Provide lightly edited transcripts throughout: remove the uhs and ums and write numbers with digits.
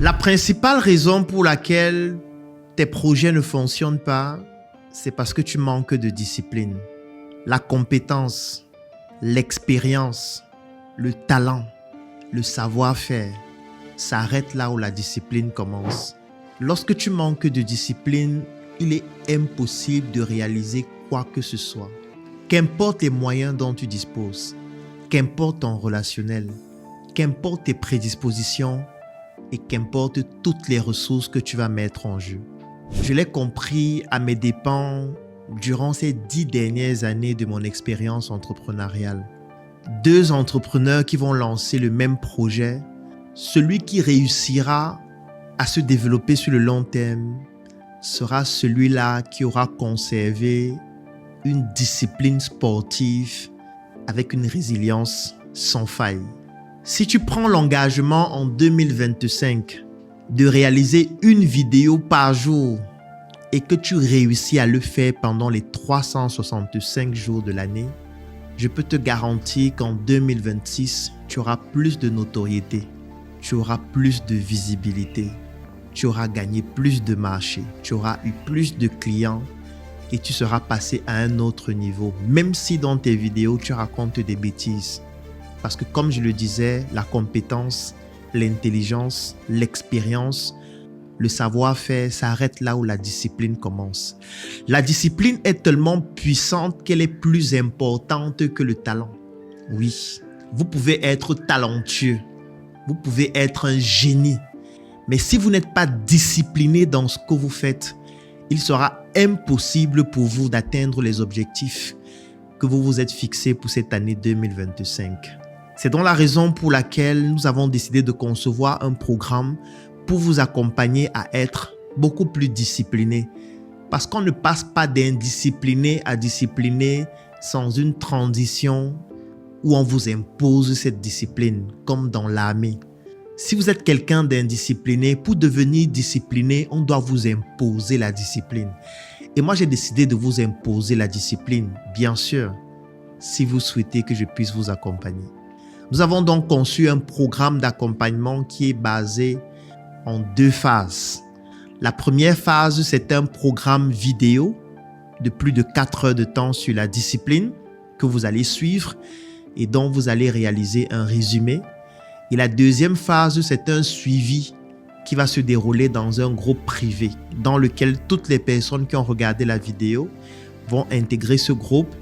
La principale raison pour laquelle tes projets ne fonctionnent pas, c'est parce que tu manques de discipline. La compétence, l'expérience, le talent, le savoir-faire s'arrête là où la discipline commence. Lorsque tu manques de discipline, il est impossible de réaliser quoi que ce soit. Qu'importe les moyens dont tu disposes, qu'importe ton relationnel, qu'importe tes prédispositions et qu'importe toutes les ressources que tu vas mettre en jeu. Je l'ai compris à mes dépens durant ces 10 dernières années de mon expérience entrepreneuriale. 2 entrepreneurs qui vont lancer le même projet, celui qui réussira à se développer sur le long terme sera celui-là qui aura conservé une discipline sportive avec une résilience sans faille. Si tu prends l'engagement en 2025 de réaliser une vidéo par jour et que tu réussis à le faire pendant les 365 jours de l'année, je peux te garantir qu'en 2026, tu auras plus de notoriété, tu auras plus de visibilité, tu auras gagné plus de marchés, tu auras eu plus de clients et tu seras passé à un autre niveau, même si dans tes vidéos, tu racontes des bêtises. Parce que comme je le disais, la compétence, l'intelligence, l'expérience, le savoir-faire s'arrête là où la discipline commence. La discipline est tellement puissante qu'elle est plus importante que le talent. Oui, vous pouvez être talentueux, vous pouvez être un génie, mais si vous n'êtes pas discipliné dans ce que vous faites, il sera impossible pour vous d'atteindre les objectifs que vous vous êtes fixés pour cette année 2025. C'est donc la raison pour laquelle nous avons décidé de concevoir un programme pour vous accompagner à être beaucoup plus discipliné. Parce qu'on ne passe pas d'indiscipliné à discipliné sans une transition où on vous impose cette discipline, comme dans l'armée. Si vous êtes quelqu'un d'indiscipliné, pour devenir discipliné, on doit vous imposer la discipline. Et moi, j'ai décidé de vous imposer la discipline, bien sûr, si vous souhaitez que je puisse vous accompagner. Nous avons donc conçu un programme d'accompagnement qui est basé en 2 phases. La première phase, c'est un programme vidéo de plus de 4 heures de temps sur la discipline que vous allez suivre et dont vous allez réaliser un résumé. Et la deuxième phase, c'est un suivi qui va se dérouler dans un groupe privé dans lequel toutes les personnes qui ont regardé la vidéo vont intégrer ce groupe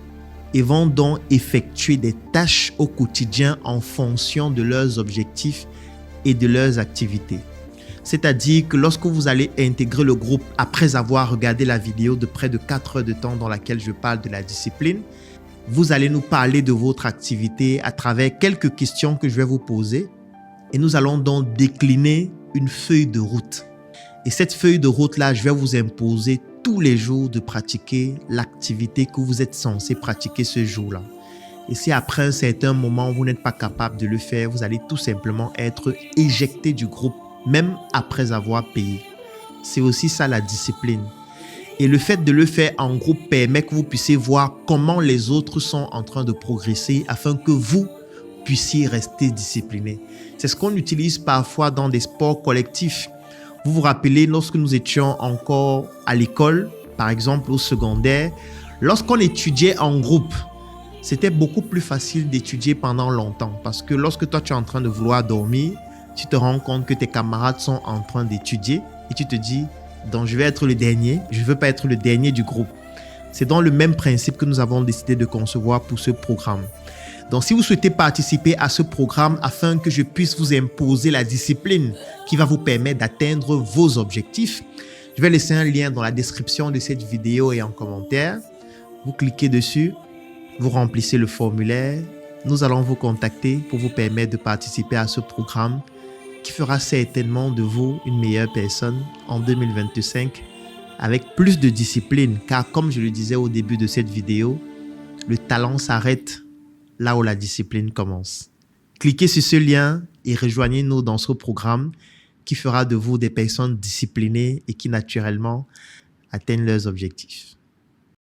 et vont donc effectuer des tâches au quotidien en fonction de leurs objectifs et de leurs activités. C'est-à-dire que lorsque vous allez intégrer le groupe après avoir regardé la vidéo de près de 4 heures de temps dans laquelle je parle de la discipline, vous allez nous parler de votre activité à travers quelques questions que je vais vous poser et nous allons donc décliner une feuille de route. Et cette feuille de route-là, je vais vous imposer tous les jours de pratiquer l'activité que vous êtes censé pratiquer ce jour-là. Et si après un certain moment, vous n'êtes pas capable de le faire, vous allez tout simplement être éjecté du groupe, même après avoir payé. C'est aussi ça la discipline. Et le fait de le faire en groupe permet que vous puissiez voir comment les autres sont en train de progresser afin que vous puissiez rester discipliné. C'est ce qu'on utilise parfois dans des sports collectifs. Vous vous rappelez, lorsque nous étions encore à l'école, par exemple au secondaire, lorsqu'on étudiait en groupe, c'était beaucoup plus facile d'étudier pendant longtemps parce que lorsque toi tu es en train de vouloir dormir, tu te rends compte que tes camarades sont en train d'étudier et tu te dis, donc je vais être le dernier, je ne veux pas être le dernier du groupe. C'est dans le même principe que nous avons décidé de concevoir pour ce programme. Donc, si vous souhaitez participer à ce programme afin que je puisse vous imposer la discipline qui va vous permettre d'atteindre vos objectifs, je vais laisser un lien dans la description de cette vidéo et en commentaire. Vous cliquez dessus, vous remplissez le formulaire. Nous allons vous contacter pour vous permettre de participer à ce programme qui fera certainement de vous une meilleure personne en 2025 avec plus de discipline. Car comme je le disais au début de cette vidéo, le talent s'arrête là où la discipline commence. Cliquez sur ce lien et rejoignez-nous dans ce programme qui fera de vous des personnes disciplinées et qui naturellement atteignent leurs objectifs.